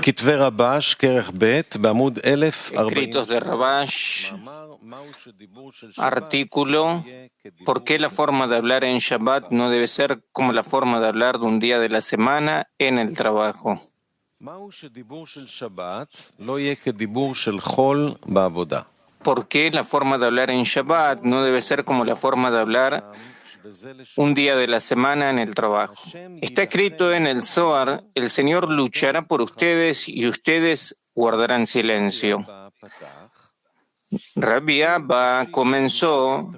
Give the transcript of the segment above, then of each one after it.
Escritos de Rabash, artículo: ¿por qué la forma de hablar en Shabbat no debe ser como la forma de hablar de un día de la semana en el trabajo? ¿Por qué la forma de hablar en Shabbat no debe ser como la forma de hablar un día de la semana en el trabajo? Está escrito en el Zohar: el Señor luchará por ustedes y ustedes guardarán silencio. Rabbi Abba comenzó: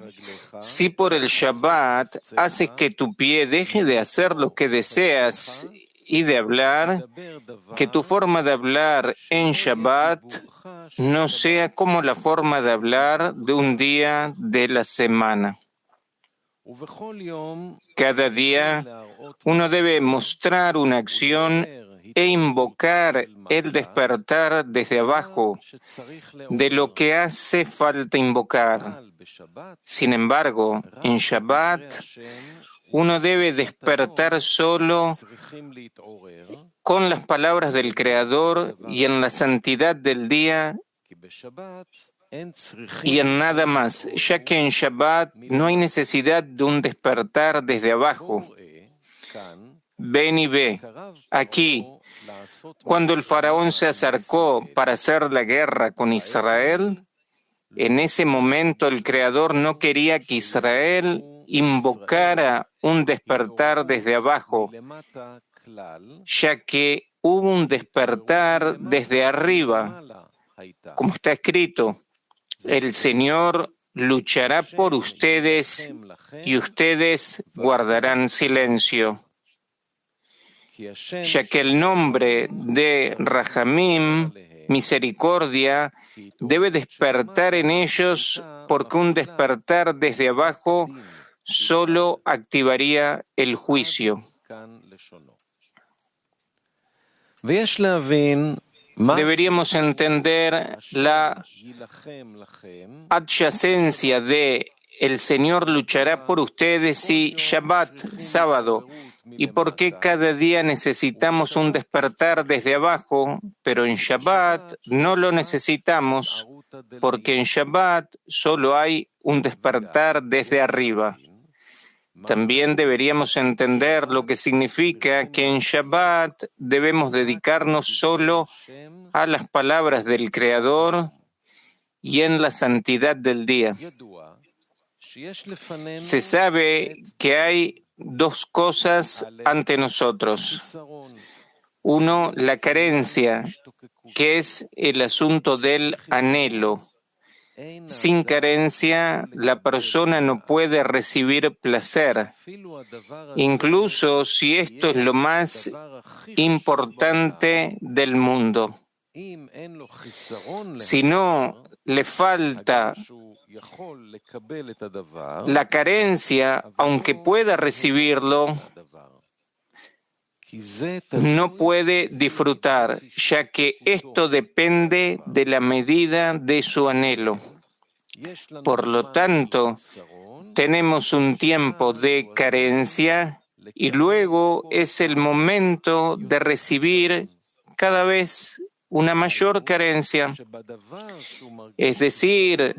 si por el Shabbat haces que tu pie deje de hacer lo que deseas y de hablar, que tu forma de hablar en Shabbat no sea como la forma de hablar de un día de la semana. Cada día uno debe mostrar una acción e invocar el despertar desde abajo de lo que hace falta invocar. Sin embargo, en Shabbat uno debe despertar solo con las palabras del Creador y en la santidad del día y en nada más, ya que en Shabbat no hay necesidad de un despertar desde abajo. Ven y ve. Aquí, cuando el faraón se acercó para hacer la guerra con Israel, en ese momento el Creador no quería que Israel invocara un despertar desde abajo, ya que hubo un despertar desde arriba, como está escrito: el Señor luchará por ustedes y ustedes guardarán silencio. Ya que el nombre de Rahamim, misericordia, debe despertar en ellos, porque un despertar desde abajo solo activaría el juicio. Deberíamos entender la adyacencia de el Señor luchará por ustedes y Shabbat, sábado, y por qué cada día necesitamos un despertar desde abajo, pero en Shabbat no lo necesitamos, porque en Shabbat solo hay un despertar desde arriba. También deberíamos entender lo que significa que en Shabbat debemos dedicarnos solo a las palabras del Creador y en la santidad del día. Se sabe que hay dos cosas ante nosotros. Uno, la carencia, que es el asunto del anhelo. Sin carencia, la persona no puede recibir placer, incluso si esto es lo más importante del mundo. Si no le falta la carencia, aunque pueda recibirlo, no puede disfrutar, ya que esto depende de la medida de su anhelo. Por lo tanto, tenemos un tiempo de carencia y luego es el momento de recibir cada vez una mayor carencia. Es decir,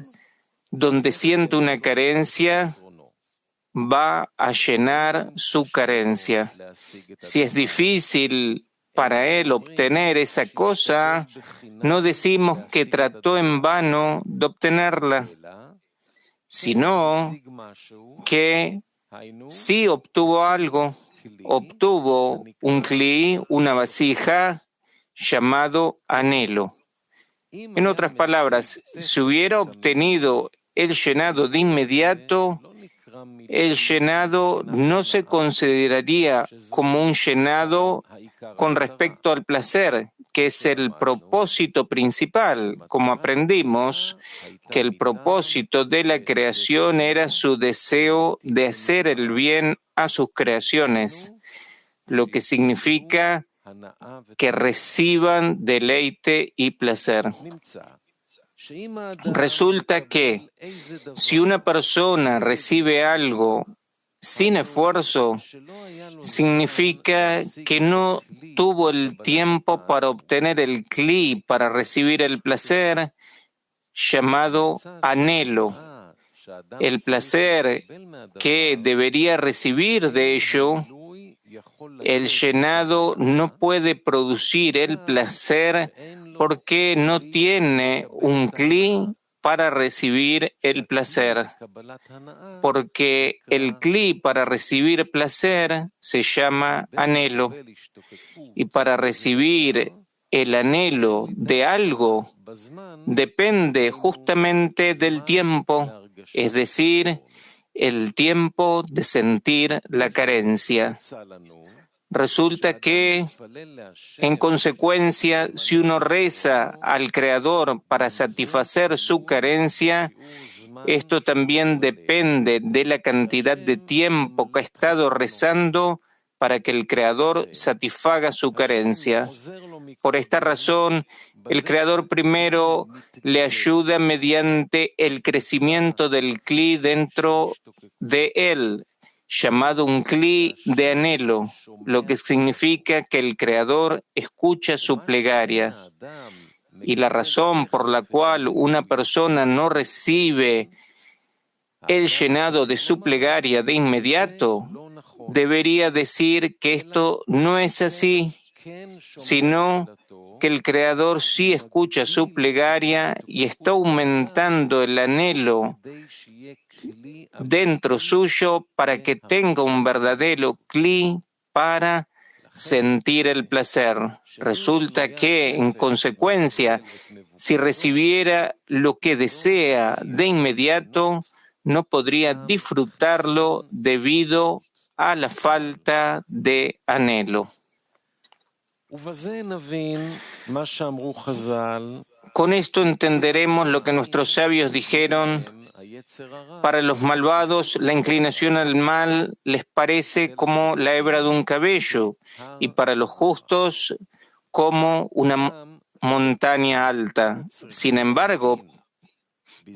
donde siente una carencia, va a llenar su carencia. Si es difícil para él obtener esa cosa, no decimos que trató en vano de obtenerla, sino que sí obtuvo algo, obtuvo un kli, una vasija llamado anhelo. En otras palabras, si hubiera obtenido el llenado de inmediato, el llenado no se consideraría como un llenado con respecto al placer, que es el propósito principal. Como aprendimos que el propósito de la creación era su deseo de hacer el bien a sus creaciones, lo que significa que reciban deleite y placer. Resulta que si una persona recibe algo sin esfuerzo significa que no tuvo el tiempo para obtener el cli, para recibir el placer llamado anhelo. El placer que debería recibir de ello, el llenado no puede producir el placer porque no tiene un cli para recibir el placer. Porque el cli para recibir placer se llama anhelo. Y para recibir el anhelo de algo depende justamente del tiempo, es decir, el tiempo de sentir la carencia. Resulta que, en consecuencia, si uno reza al Creador para satisfacer su carencia, esto también depende de la cantidad de tiempo que ha estado rezando para que el Creador satisfaga su carencia. Por esta razón, el Creador primero le ayuda mediante el crecimiento del cli dentro de él, llamado un cli de anhelo, lo que significa que el Creador escucha su plegaria. Y la razón por la cual una persona no recibe el llenado de su plegaria de inmediato, debería decir que esto no es así, sino que el Creador sí escucha su plegaria y está aumentando el anhelo dentro suyo para que tenga un verdadero cli para sentir el placer. Resulta que, en consecuencia, si recibiera lo que desea de inmediato, no podría disfrutarlo debido a la falta de anhelo. Con esto entenderemos lo que nuestros sabios dijeron. Para los malvados, la inclinación al mal les parece como la hebra de un cabello, y para los justos, como una montaña alta. Sin embargo,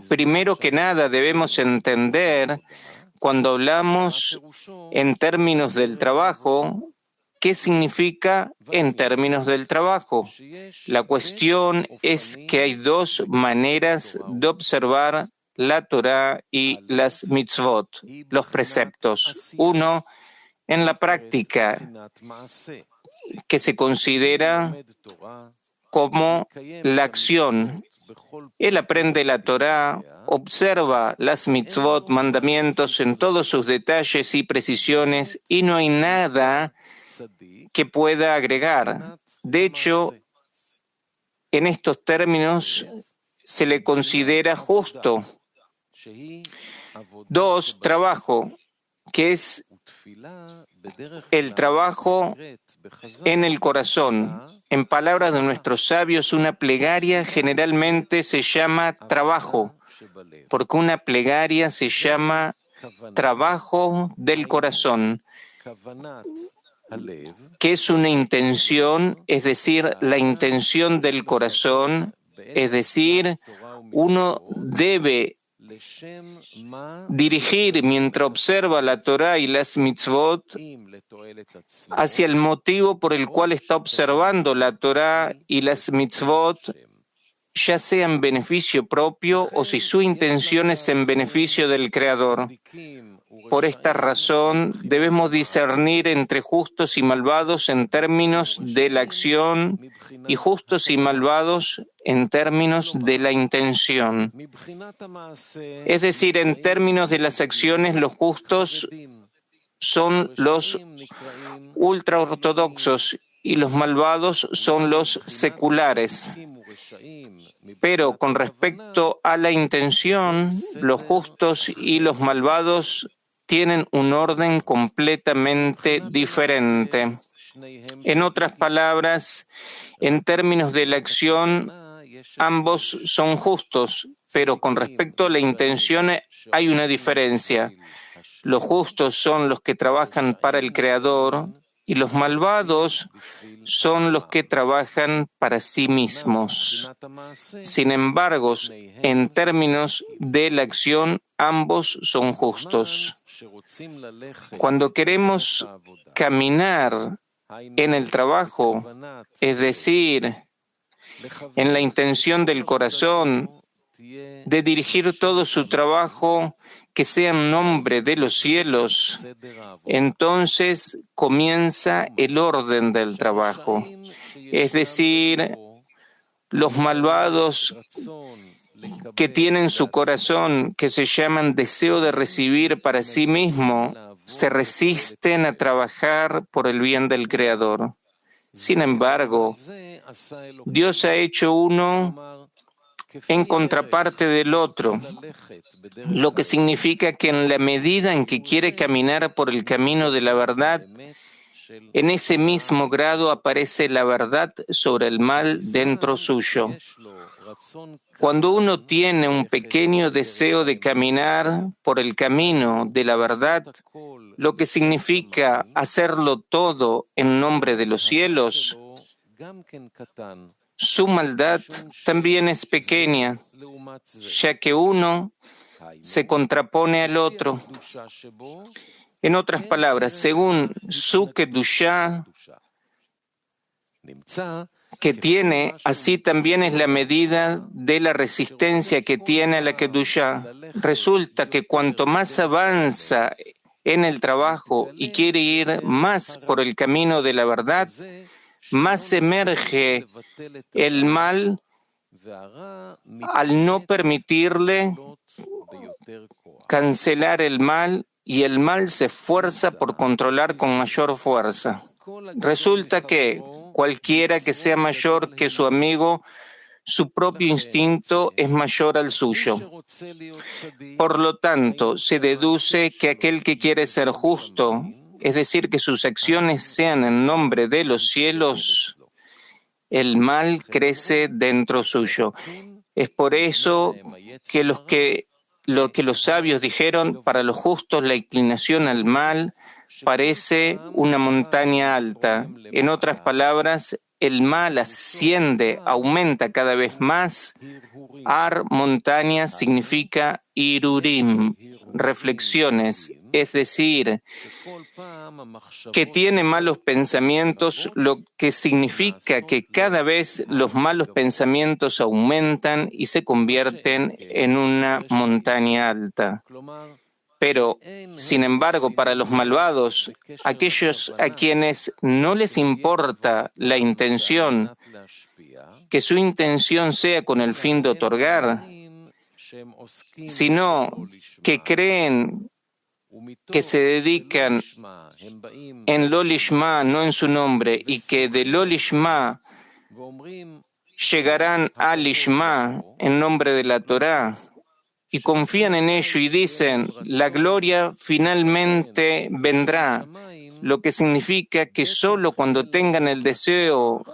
primero que nada debemos entender, cuando hablamos en términos del trabajo, ¿qué significa en términos del trabajo? La cuestión es que hay dos maneras de observar la Torá y las mitzvot, los preceptos. Uno, en la práctica, que se considera como la acción. Él aprende la Torá, observa las mitzvot, mandamientos en todos sus detalles y precisiones, y no hay nada que pueda agregar. De hecho, en estos términos se le considera justo. Dos, trabajo, que es el trabajo en el corazón. En palabras de nuestros sabios, una plegaria generalmente se llama trabajo, porque una plegaria se llama trabajo del corazón, que es una intención, es decir, la intención del corazón, es decir, uno debe dirigir mientras observa la Torá y las mitzvot hacia el motivo por el cual está observando la Torá y las mitzvot, ya sea en beneficio propio o si su intención es en beneficio del Creador. Por esta razón, debemos discernir entre justos y malvados en términos de la acción y justos y malvados en términos de la intención. Es decir, en términos de las acciones, los justos son los ultraortodoxos y los malvados son los seculares. Pero con respecto a la intención, los justos y los malvados tienen un orden completamente diferente. En otras palabras, en términos de la acción, ambos son justos, pero con respecto a la intención hay una diferencia. Los justos son los que trabajan para el Creador y los malvados son los que trabajan para sí mismos. Sin embargo, en términos de la acción, ambos son justos. Cuando queremos caminar en el trabajo, es decir, en la intención del corazón de dirigir todo su trabajo que sea en nombre de los cielos, entonces comienza el orden del trabajo. Es decir, los malvados que tienen su corazón, que se llaman deseo de recibir para sí mismo, se resisten a trabajar por el bien del Creador. Sin embargo, Dios ha hecho uno en contraparte del otro, lo que significa que en la medida en que quiere caminar por el camino de la verdad, en ese mismo grado aparece la verdad sobre el mal dentro suyo. Cuando uno tiene un pequeño deseo de caminar por el camino de la verdad, lo que significa hacerlo todo en nombre de los cielos, su maldad también es pequeña, ya que uno se contrapone al otro. En otras palabras, según su Kedushá que tiene, así también es la medida de la resistencia que tiene a la Kedushá. Resulta que cuanto más avanza en el trabajo y quiere ir más por el camino de la verdad, más emerge el mal al no permitirle cancelar el mal, y el mal se esfuerza por controlar con mayor fuerza. Resulta que cualquiera que sea mayor que su amigo, su propio instinto es mayor al suyo. Por lo tanto, se deduce que aquel que quiere ser justo, es decir, que sus acciones sean en nombre de los cielos, el mal crece dentro suyo. Es por eso que lo que los sabios dijeron, para los justos la inclinación al mal parece una montaña alta. En otras palabras, el mal asciende, aumenta cada vez más. Ar, montaña, significa irurim, reflexiones, es decir, que tiene malos pensamientos, lo que significa que cada vez los malos pensamientos aumentan y se convierten en una montaña alta. Pero, sin embargo, para los malvados, aquellos a quienes no les importa la intención, que su intención sea con el fin de otorgar, sino que creen que se dedican en lo lishma, no en su nombre, y que de lo lishma llegarán a lishma en nombre de la Torá, y confían en ello y dicen, la gloria finalmente vendrá, lo que significa que solo cuando tengan el deseo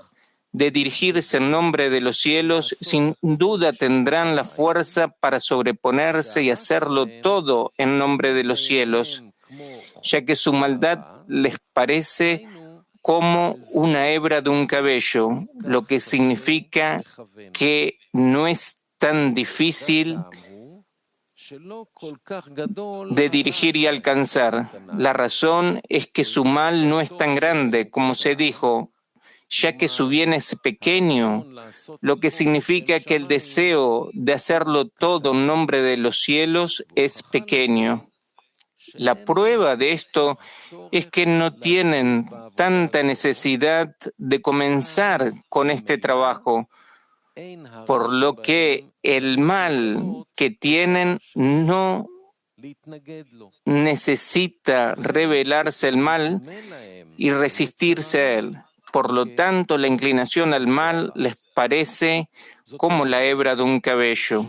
de dirigirse en nombre de los cielos, sin duda tendrán la fuerza para sobreponerse y hacerlo todo en nombre de los cielos, ya que su maldad les parece como una hebra de un cabello, lo que significa que no es tan difícil de dirigir y alcanzar. La razón es que su mal no es tan grande, como se dijo, ya que su bien es pequeño, lo que significa que el deseo de hacerlo todo en nombre de los cielos es pequeño. La prueba de esto es que no tienen tanta necesidad de comenzar con este trabajo, por lo que el mal que tienen no necesita revelarse el mal y resistirse a él. Por lo tanto, la inclinación al mal les parece como la hebra de un cabello.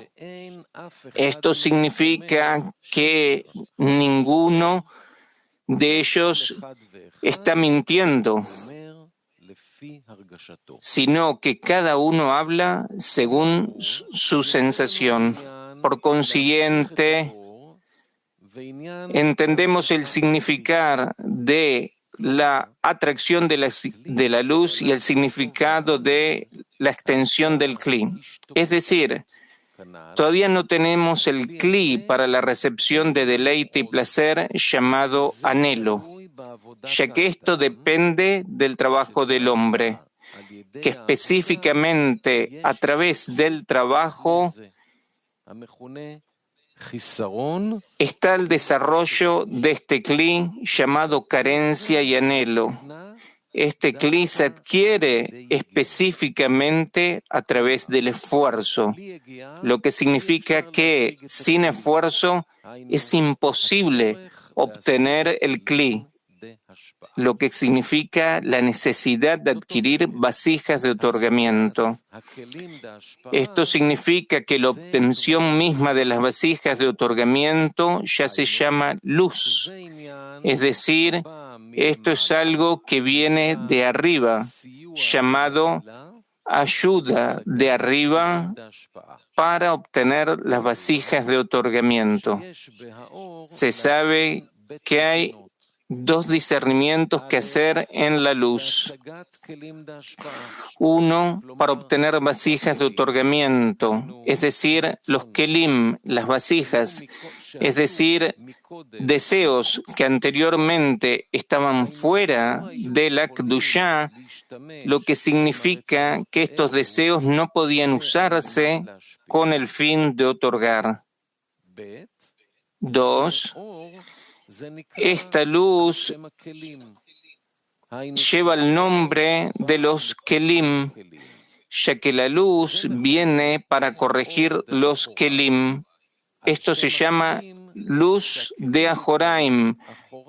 Esto significa que ninguno de ellos está mintiendo, sino que cada uno habla según su sensación. Por consiguiente, entendemos el significado de la atracción de la luz y el significado de la extensión del Kli. Es decir, todavía no tenemos el cli para la recepción de deleite y placer llamado anhelo, ya que esto depende del trabajo del hombre, que específicamente a través del trabajo está el desarrollo de este cli llamado carencia y anhelo. Este cli se adquiere específicamente a través del esfuerzo, lo que significa que sin esfuerzo es imposible obtener el cli, lo que significa la necesidad de adquirir vasijas de otorgamiento. Esto significa que la obtención misma de las vasijas de otorgamiento ya se llama luz, es decir, esto es algo que viene de arriba, llamado ayuda de arriba para obtener las vasijas de otorgamiento. Se sabe que hay dos discernimientos que hacer en la luz. Uno, para obtener vasijas de otorgamiento, es decir, los kelim, las vasijas, es decir, deseos que anteriormente estaban fuera de la Kedushá, lo que significa que estos deseos no podían usarse con el fin de otorgar. 2. Esta luz lleva el nombre de los kelim, ya que la luz viene para corregir los kelim. Esto se llama luz de Ajoraim,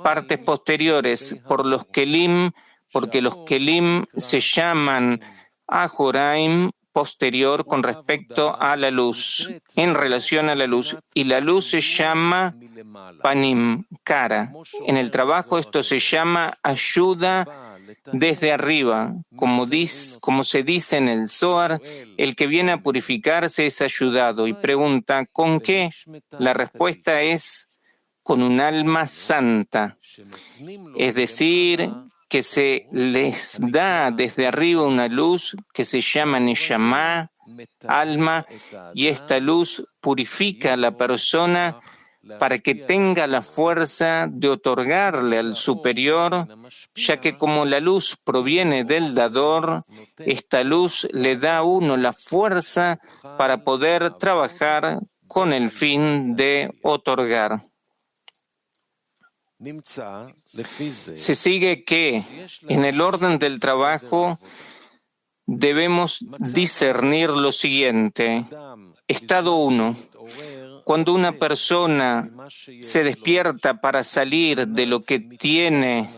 partes posteriores, por los kelim, porque los kelim se llaman Ajoraim, posterior con respecto a la luz, en relación a la luz. Y la luz se llama panim, cara. En el trabajo esto se llama ayuda desde arriba. Como se dice en el Zohar, el que viene a purificarse es ayudado. Y pregunta, ¿con qué? La respuesta es con un alma santa. Es decir, que se les da desde arriba una luz que se llama Neshama, alma, y esta luz purifica a la persona para que tenga la fuerza de otorgarle al superior, ya que como la luz proviene del dador, esta luz le da a uno la fuerza para poder trabajar con el fin de otorgar. Se sigue que en el orden del trabajo debemos discernir lo siguiente. Estado 1. Cuando una persona se despierta para salir de lo que tiene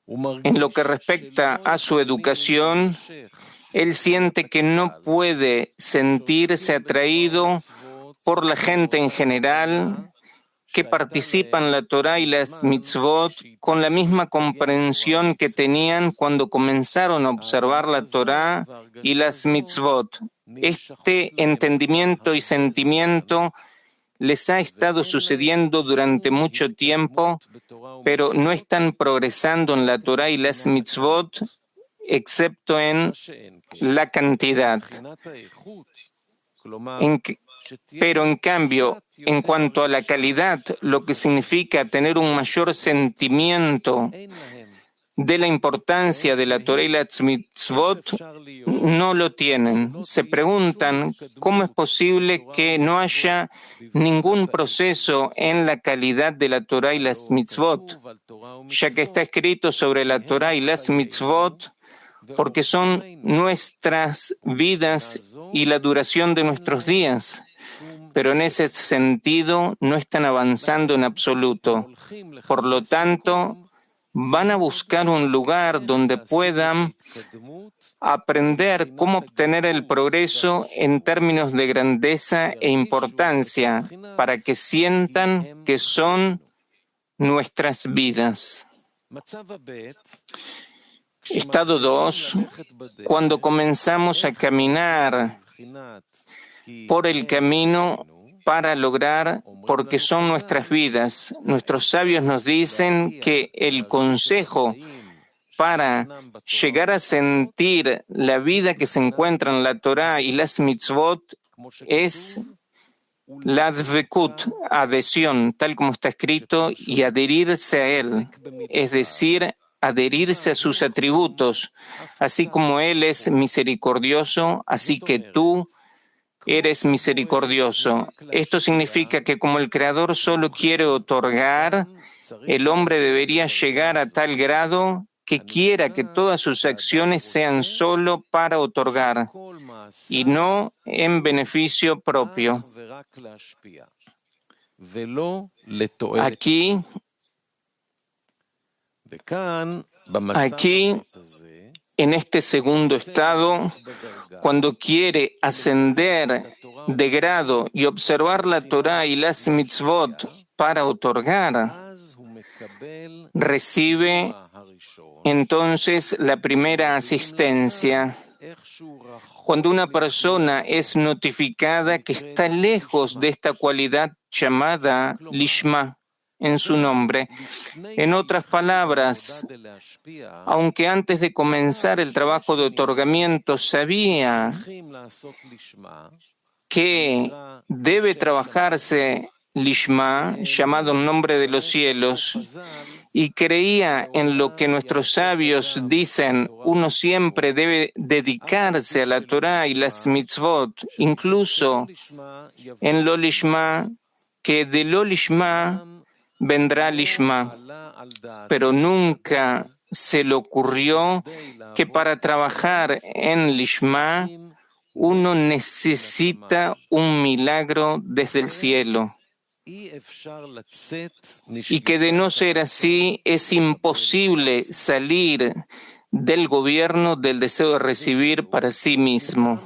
en lo que respecta a su educación, él siente que no puede sentirse atraído por la gente en general que participan en la Torah y las mitzvot con la misma comprensión que tenían cuando comenzaron a observar la Torah y las mitzvot. Este entendimiento y sentimiento les ha estado sucediendo durante mucho tiempo, pero no están progresando en la Torah y las mitzvot, excepto en la cantidad. Pero en cambio, en cuanto a la calidad, lo que significa tener un mayor sentimiento de la importancia de la Torah y las mitzvot, no lo tienen. Se preguntan cómo es posible que no haya ningún proceso en la calidad de la Torah y las mitzvot, ya que está escrito sobre la Torah y las mitzvot, porque son nuestras vidas y la duración de nuestros días. Pero en ese sentido no están avanzando en absoluto. Por lo tanto, van a buscar un lugar donde puedan aprender cómo obtener el progreso en términos de grandeza e importancia, para que sientan que son nuestras vidas. Estado 2. Cuando comenzamos a caminar por el camino para lograr, porque son nuestras vidas. Nuestros sabios nos dicen que el consejo para llegar a sentir la vida que se encuentra en la Torá y las mitzvot es la dvekut, adhesión, tal como está escrito, y adherirse a él, es decir, adherirse a sus atributos, así como él es misericordioso, así que tú eres misericordioso. Esto significa que como el Creador solo quiere otorgar, el hombre debería llegar a tal grado que quiera que todas sus acciones sean solo para otorgar y no en beneficio propio. Aquí, en este segundo estado, cuando quiere ascender de grado y observar la Torá y las mitzvot para otorgar, recibe entonces la primera asistencia. Cuando una persona es notificada que está lejos de esta cualidad llamada lishma en su nombre. En otras palabras, aunque antes de comenzar el trabajo de otorgamiento sabía que debe trabajarse lishma, llamado en nombre de los cielos, y creía en lo que nuestros sabios dicen, uno siempre debe dedicarse a la Torá y las mitzvot, incluso en lo lishma, que de lo lishma vendrá lishma, pero nunca se le ocurrió que para trabajar en lishma uno necesita un milagro desde el cielo y que de no ser así es imposible salir del gobierno del deseo de recibir para sí mismo.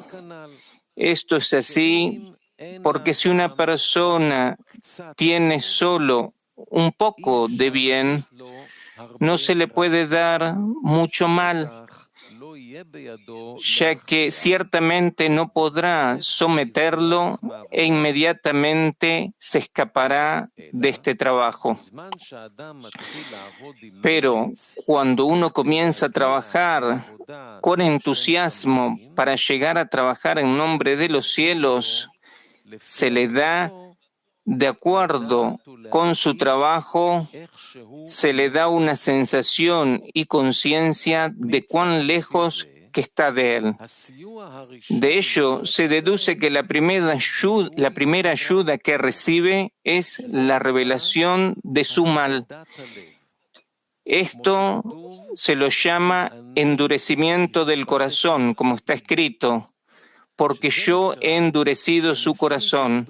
Esto es así porque si una persona tiene solo un poco de bien, no se le puede dar mucho mal, ya que ciertamente no podrá someterlo e inmediatamente se escapará de este trabajo. Pero cuando uno comienza a trabajar con entusiasmo para llegar a trabajar en nombre de los cielos, se le da, de acuerdo con su trabajo, se le da una sensación y conciencia de cuán lejos que está de él. De ello se deduce que la primera ayuda que recibe es la revelación de su mal. Esto se lo llama endurecimiento del corazón, como está escrito, porque yo he endurecido su corazón.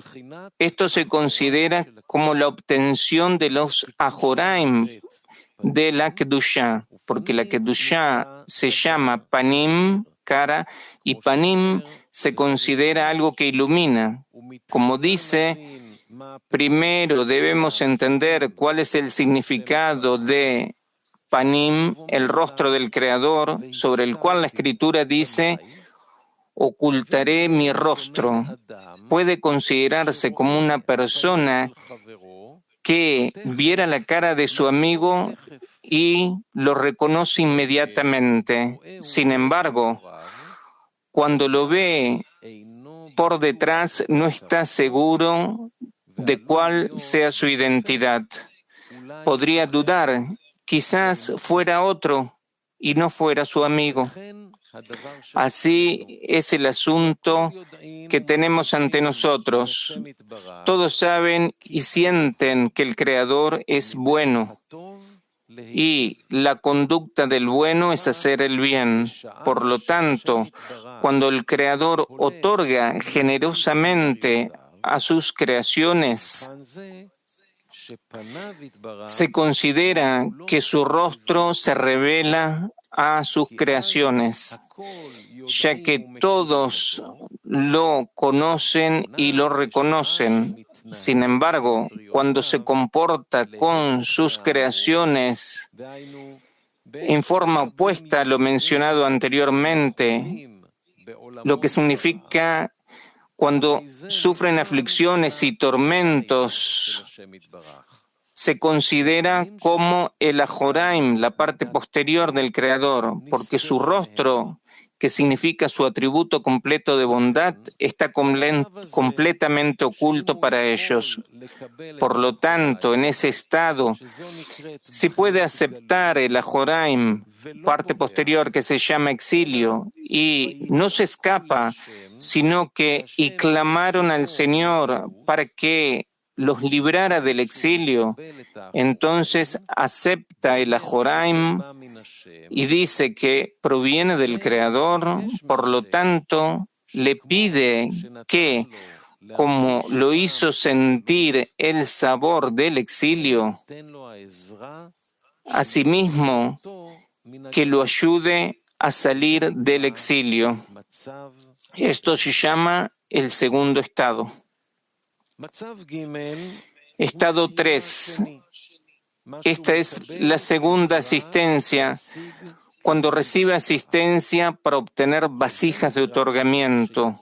Esto se considera como la obtención de los ajoraim de la Kedushá, porque la Kedushá se llama panim, cara, y panim se considera algo que ilumina. Como dice, primero debemos entender cuál es el significado de panim, el rostro del Creador, sobre el cual la Escritura dice: ocultaré mi rostro. Puede considerarse como una persona que viera la cara de su amigo y lo reconoce inmediatamente. Sin embargo, cuando lo ve por detrás, no está seguro de cuál sea su identidad. Podría dudar, quizás fuera otro y no fuera su amigo. Así es el asunto que tenemos ante nosotros. Todos saben y sienten que el Creador es bueno y la conducta del bueno es hacer el bien. Por lo tanto, cuando el Creador otorga generosamente a sus creaciones, se considera que su rostro se revela a sus creaciones, ya que todos lo conocen y lo reconocen. Sin embargo, cuando se comporta con sus creaciones en forma opuesta a lo mencionado anteriormente, lo que significa cuando sufren aflicciones y tormentos, se considera como el Ajoraim, la parte posterior del Creador, porque su rostro, que significa su atributo completo de bondad, está completamente oculto para ellos. Por lo tanto, en ese estado, se puede aceptar el Ajoraim, parte posterior que se llama exilio, y no se escapa, sino que y clamaron al Señor para que los librara del exilio. Entonces acepta el Ajoraim y dice que proviene del Creador, por lo tanto le pide que, como lo hizo sentir el sabor del exilio, asimismo que lo ayude a salir del exilio. Esto se llama el segundo estado. Estado 3. Esta es la segunda asistencia, cuando recibe asistencia para obtener vasijas de otorgamiento,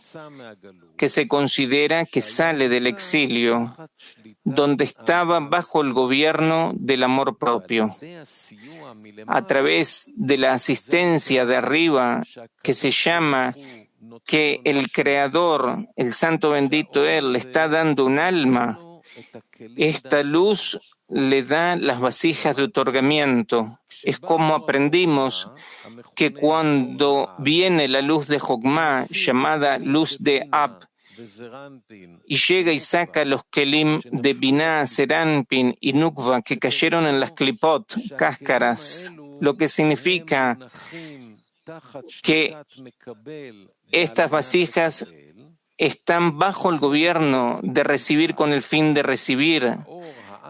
que se considera que sale del exilio, donde estaba bajo el gobierno del amor propio. A través de la asistencia de arriba, que se llama que el Creador, el Santo Bendito Él, le está dando un alma, esta luz le da las vasijas de otorgamiento. Es como aprendimos que cuando viene la luz de Jokmah, llamada luz de Ab, y llega y saca los kelim de Binah, Serampin y Nukva que cayeron en las klipot, cáscaras, lo que significa que estas vasijas están bajo el gobierno de recibir con el fin de recibir,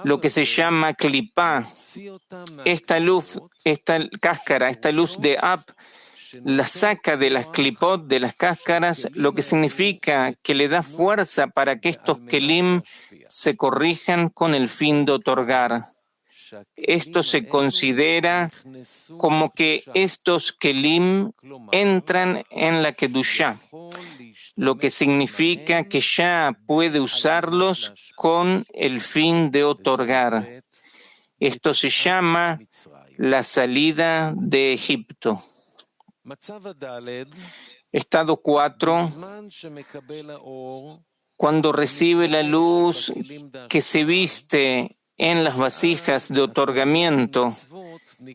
lo que se llama klipá. Esta luz, esta cáscara, esta luz de Ab, la saca de las klipot, de las cáscaras, lo que significa que le da fuerza para que estos kelim se corrijan con el fin de otorgar. Esto se considera como que estos kelim entran en la Kedushá, lo que significa que ya puede usarlos con el fin de otorgar. Esto se llama la salida de Egipto. Estado 4. Cuando recibe la luz que se viste en las vasijas de otorgamiento,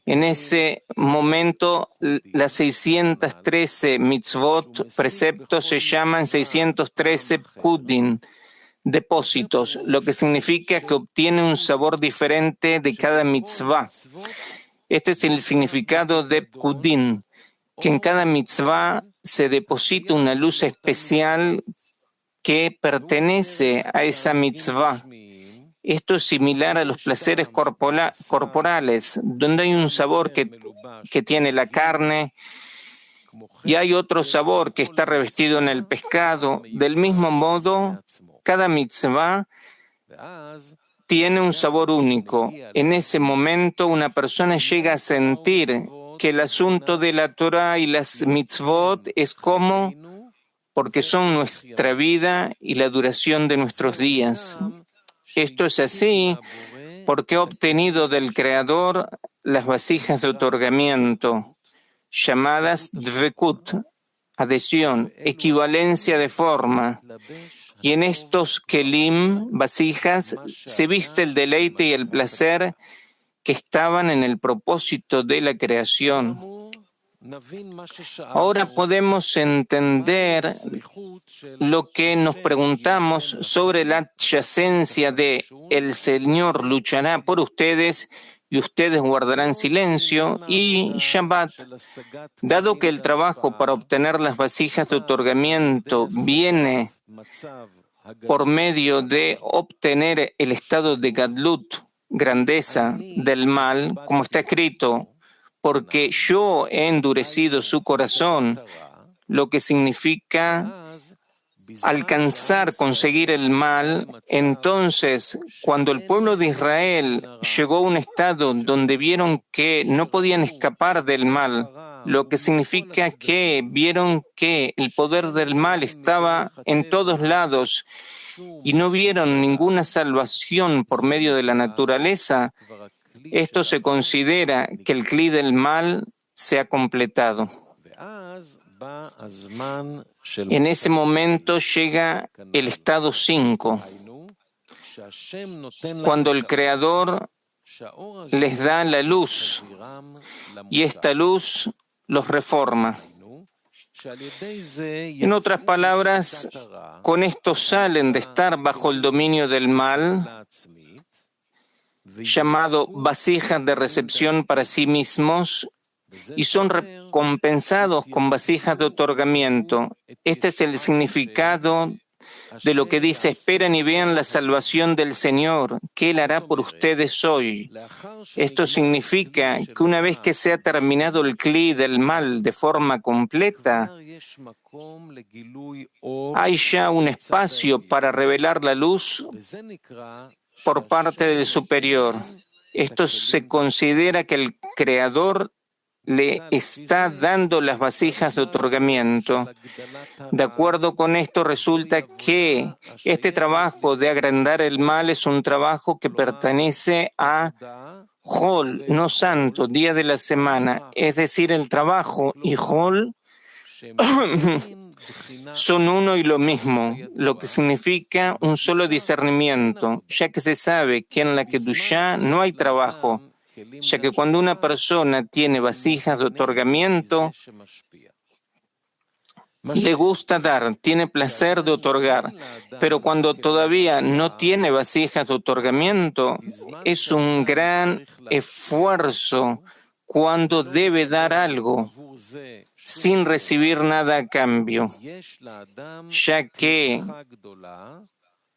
en ese momento las 613 mitzvot, preceptos, se llaman 613 pkudin, depósitos, lo que significa que obtiene un sabor diferente de cada mitzvah. Este es el significado de pkudin, que en cada mitzvah se deposita una luz especial que pertenece a esa mitzvah. Esto es similar a los placeres corporales, donde hay un sabor que tiene la carne y hay otro sabor que está revestido en el pescado. Del mismo modo, cada mitzvah tiene un sabor único. En ese momento, una persona llega a sentir que el asunto de la Torah y las mitzvot es como porque son nuestra vida y la duración de nuestros días. Esto es así porque he obtenido del Creador las vasijas de otorgamiento, llamadas dvekut, adhesión, equivalencia de forma. Y en estos kelim, vasijas, se viste el deleite y el placer que estaban en el propósito de la creación. Ahora podemos entender lo que nos preguntamos sobre la adyacencia de el Señor luchará por ustedes y ustedes guardarán silencio y Shabbat. Dado que el trabajo para obtener las vasijas de otorgamiento viene por medio de obtener el estado de Gadlut, grandeza del mal, como está escrito, porque yo he endurecido su corazón, lo que significa alcanzar, conseguir el mal. Entonces, cuando el pueblo de Israel llegó a un estado donde vieron que no podían escapar del mal, lo que significa que vieron que el poder del mal estaba en todos lados y no vieron ninguna salvación por medio de la naturaleza, esto se considera que el cli del mal se ha completado. En ese momento llega el estado 5, cuando el Creador les da la luz y esta luz los reforma. En otras palabras, con esto salen de estar bajo el dominio del mal, llamado vasijas de recepción para sí mismos, y son recompensados con vasijas de otorgamiento. Este es el significado de lo que dice: esperen y vean la salvación del Señor, que Él hará por ustedes hoy. Esto significa que una vez que se ha terminado el cli del mal de forma completa, hay ya un espacio para revelar la luz por parte del superior. Esto se considera que el Creador le está dando las vasijas de otorgamiento. De acuerdo con esto, resulta que este trabajo de agrandar el mal es un trabajo que pertenece a Hol, no santo, día de la semana. Es decir, el trabajo y Hol son uno y lo mismo, lo que significa un solo discernimiento, ya que se sabe que en la Kedushá no hay trabajo, ya que cuando una persona tiene vasijas de otorgamiento, le gusta dar, tiene placer de otorgar, pero cuando todavía no tiene vasijas de otorgamiento, es un gran esfuerzo cuando debe dar algo sin recibir nada a cambio, ya que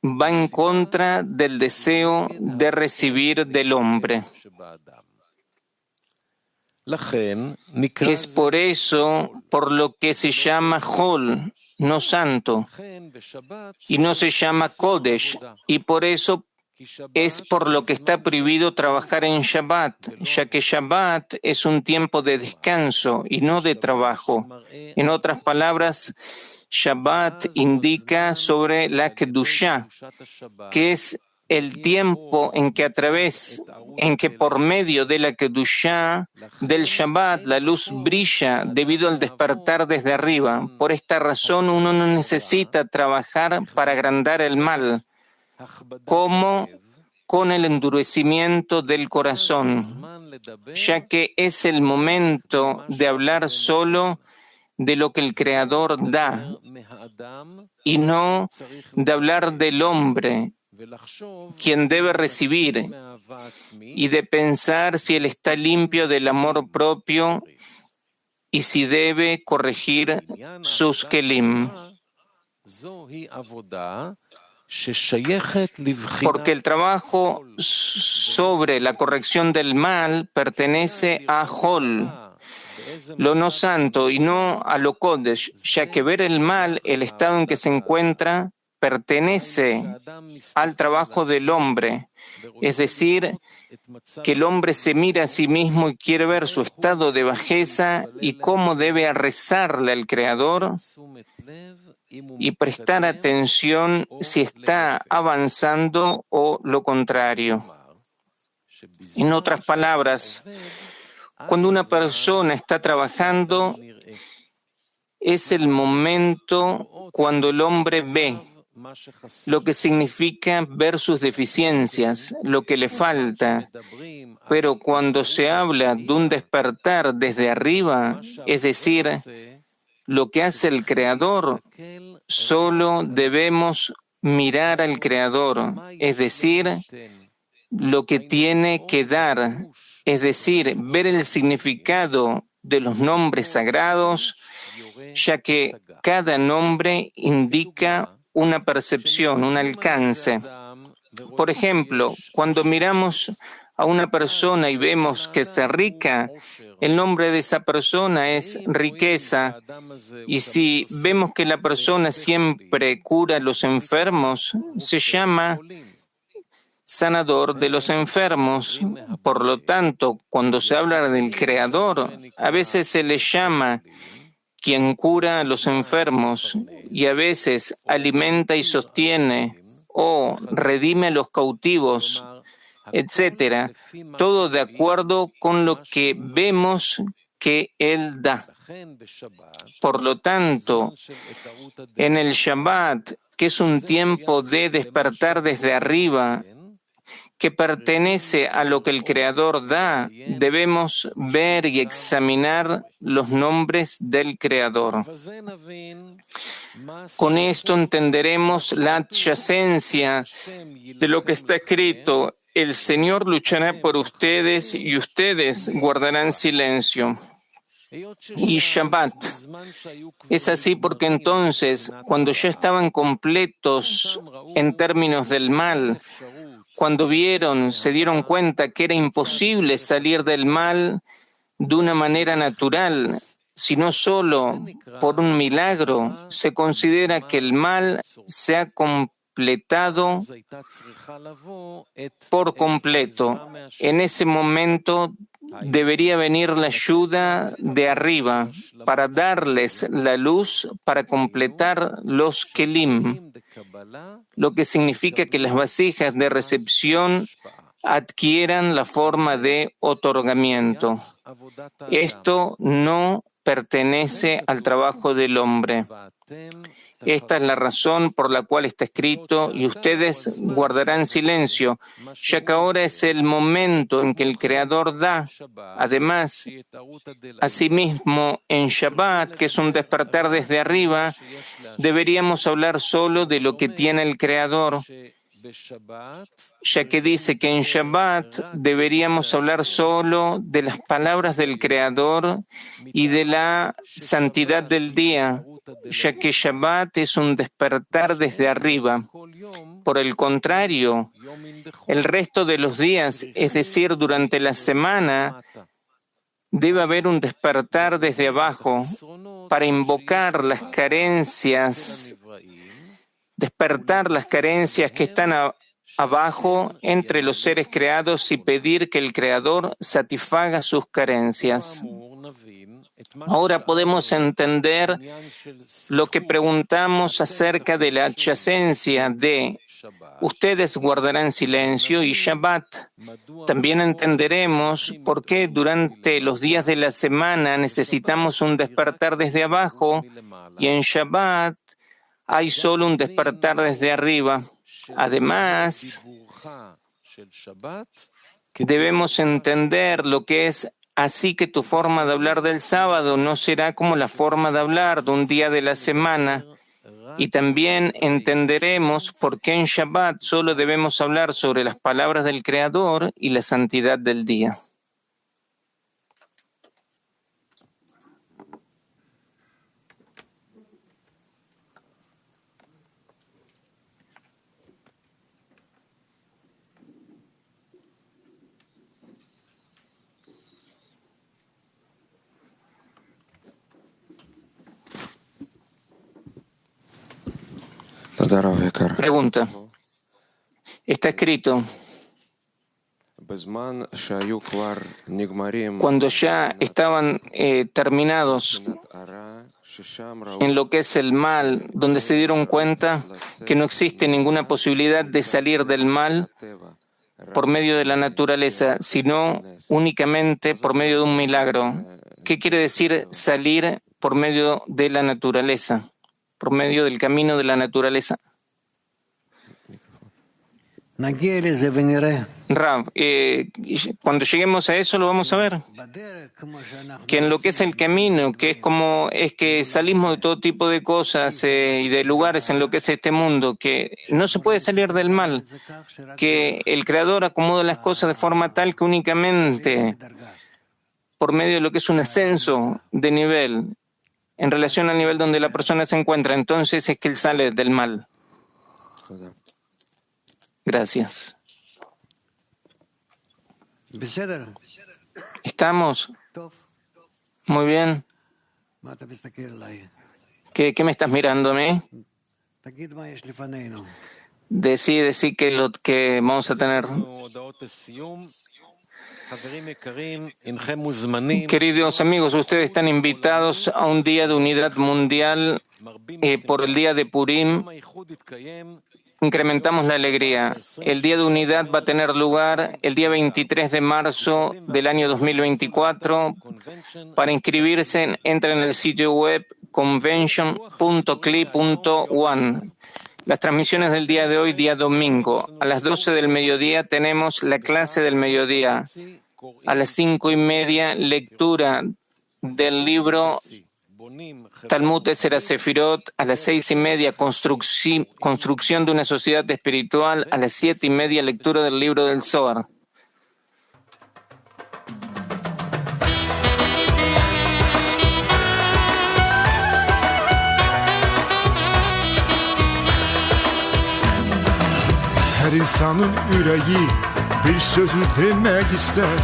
va en contra del deseo de recibir del hombre. Es por eso por lo que se llama Hol, no santo, y no se llama Kodesh, y por eso es por lo que está prohibido trabajar en Shabbat, ya que Shabbat es un tiempo de descanso y no de trabajo. En otras palabras, Shabbat indica sobre la Kedushá, que es el tiempo en que por medio de la Kedushá del Shabbat la luz brilla debido al despertar desde arriba. Por esta razón uno no necesita trabajar para agrandar el mal, como con el endurecimiento del corazón, ya que es el momento de hablar solo de lo que el Creador da y no de hablar del hombre, quien debe recibir, y de pensar si él está limpio del amor propio y si debe corregir sus kelim. Porque el trabajo sobre la corrección del mal pertenece a Hol, lo no santo, y no a lo Kodesh, ya que ver el mal, el estado en que se encuentra, pertenece al trabajo del hombre. Es decir, que el hombre se mira a sí mismo y quiere ver su estado de bajeza y cómo debe rezarle al Creador y prestar atención si está avanzando o lo contrario. En otras palabras, cuando una persona está trabajando, es el momento cuando el hombre ve, lo que significa ver sus deficiencias, lo que le falta. Pero cuando se habla de un despertar desde arriba, es decir, lo que hace el Creador, solo debemos mirar al Creador, es decir, lo que tiene que dar, es decir, ver el significado de los nombres sagrados, ya que cada nombre indica una percepción, un alcance. Por ejemplo, cuando miramos a una persona y vemos que está rica, el nombre de esa persona es riqueza. Y si vemos que la persona siempre cura a los enfermos, se llama sanador de los enfermos. Por lo tanto, cuando se habla del Creador, a veces se le llama quien cura a los enfermos y a veces alimenta y sostiene o redime a los cautivos, etc. Todo de acuerdo con lo que vemos que Él da. Por lo tanto, en el Shabbat, que es un tiempo de despertar desde arriba, que pertenece a lo que el Creador da, debemos ver y examinar los nombres del Creador. Con esto entenderemos la adyacencia de lo que está escrito: el Señor luchará por ustedes y ustedes guardarán silencio. Y Shabbat. Es así porque entonces, cuando ya estaban completos en términos del mal, cuando se dieron cuenta que era imposible salir del mal de una manera natural, sino solo por un milagro, se considera que el mal se ha completado por completo. En ese momento debería venir la ayuda de arriba para darles la luz para completar los kelim, lo que significa que las vasijas de recepción adquieran la forma de otorgamiento. Esto no pertenece al trabajo del hombre. Esta es la razón por la cual está escrito: y ustedes guardarán silencio, ya que ahora es el momento en que el Creador da. Además, asimismo, en Shabbat, que es un despertar desde arriba, deberíamos hablar solo de lo que tiene el Creador, ya que dice que en Shabbat deberíamos hablar solo de las palabras del Creador y de la santidad del día, ya que Shabbat es un despertar desde arriba. Por el contrario, el resto de los días, es decir, durante la semana, debe haber un despertar desde abajo para invocar las carencias, despertar las carencias que están abajo entre los seres creados y pedir que el Creador satisfaga sus carencias. Ahora podemos entender lo que preguntamos acerca de la adyacencia de ustedes guardarán silencio y Shabbat. También entenderemos por qué durante los días de la semana necesitamos un despertar desde abajo y en Shabbat hay solo un despertar desde arriba. Además, debemos entender lo que es así que tu forma de hablar del sábado no será como la forma de hablar de un día de la semana. Y también entenderemos por qué en Shabbat solo debemos hablar sobre las palabras del Creador y la santidad del día. Pregunta. Está escrito: cuando ya estaban terminados en lo que es el mal, donde se dieron cuenta que no existe ninguna posibilidad de salir del mal por medio de la naturaleza, sino únicamente por medio de un milagro. ¿Qué quiere decir salir por medio de la naturaleza? Por medio del camino de la naturaleza. Rav, cuando lleguemos a eso lo vamos a ver. Que en lo que es el camino, que es que salimos de todo tipo de cosas y de lugares en lo que es este mundo, que no se puede salir del mal, que el Creador acomoda las cosas de forma tal que únicamente por medio de lo que es un ascenso de nivel, en relación al nivel donde la persona se encuentra, entonces es que él sale del mal. Gracias. ¿Estamos? Muy bien. ¿Qué me estás mirando a mí? Decí que lo que vamos a tener. Queridos amigos, ustedes están invitados a un día de unidad mundial por el día de Purim. incrementamos la alegría. El Día de Unidad va a tener lugar el día 23 de marzo del año 2024. Para inscribirse, entra en el sitio web convention.cli.one. Las transmisiones del día de hoy, día domingo. A las 12 del mediodía tenemos la clase del mediodía. A las 5:30, lectura del libro Talmud Esera Sefirot. A las 6:30, construcción de una sociedad espiritual. A las 7:30, lectura del libro del Zohar. Her insanın yüreği bir sözü demek ister.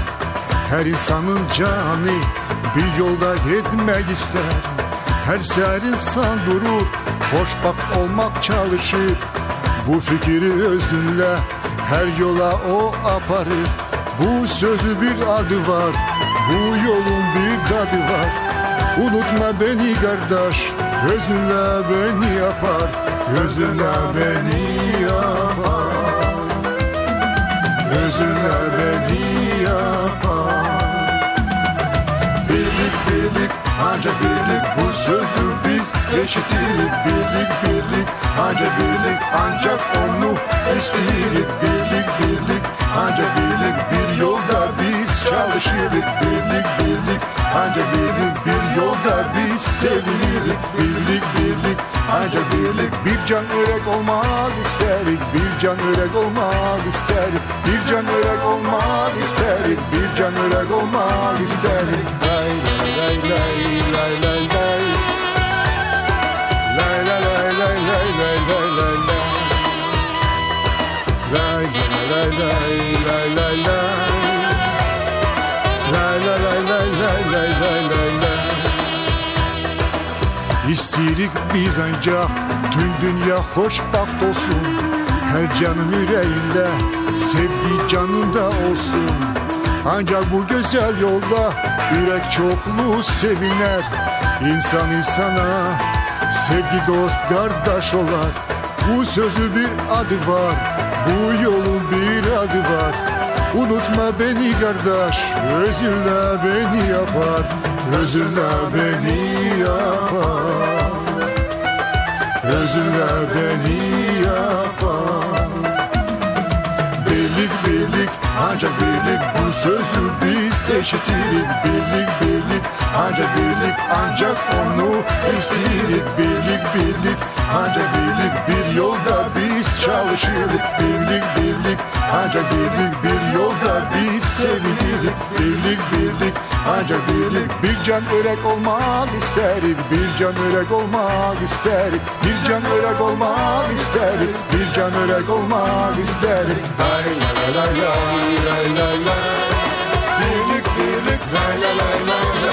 Her insanın canı bir yolda gitmek ister. Her seher insan durur, hoşbak olmak çalışır. Bu fikri özünle her yola o aparır. Bu sözü bir adı var, bu yolun bir tadı var. Unutma beni kardeş, özünle beni yapar. Özünle beni yapar. Özünle beni yapar. Birlik birlik ancak birlik, bu sözü biz eşitirik. Birlik birlik ancak birlik, ancak onu isteyirik. Birlik birlik ancak birlik, bir yolda biz çalışırız. Birlik birlik ancak birlik, bir yolda biz sevinirik. Birlik birlik ancak birlik, bir can örek olmak isterik. Bir can örek olmak isterik. Bir can örek olmak isterik. Bir can örek olmak isterik. Lay lay lay lay lay lay. Lay lay lay lay lay lay lay lay lay. Lay lay lay lay lay lay. Lay lay lay lay lay lay lay lay lay. İstirik biz ancak tüm dünya hoşbaht olsun. Her canın yüreğinde sevgi canında olsun. Ancak bu güzel yolda yürek çokluğu seviner. İnsan insana sevgi dost kardeş olar. Bu sözü bir adı var, bu yolun bir adı var. Unutma beni kardeş, özünle beni yapar. Özünle beni yapar. Özünle beni yapar. Birlik birlik ancak birlik, bu sözü biz eşitirik. Birlik birlik ancak birlik, ancak onu isteyirik. Birlik birlik ancak birlik, bir yolda biz çalışırız. Birlik birlik ancak birlik, bir yolda biz sevinirik. Birlik birlik ancak birlik, bir can örek olmak isterik. Bir can örek olmak isterik. Bir can örek olmak isterik. Bir can örek olmak isterik. Lay lay lay lay lay lay lay. Birlik birlik lay lay lay lay.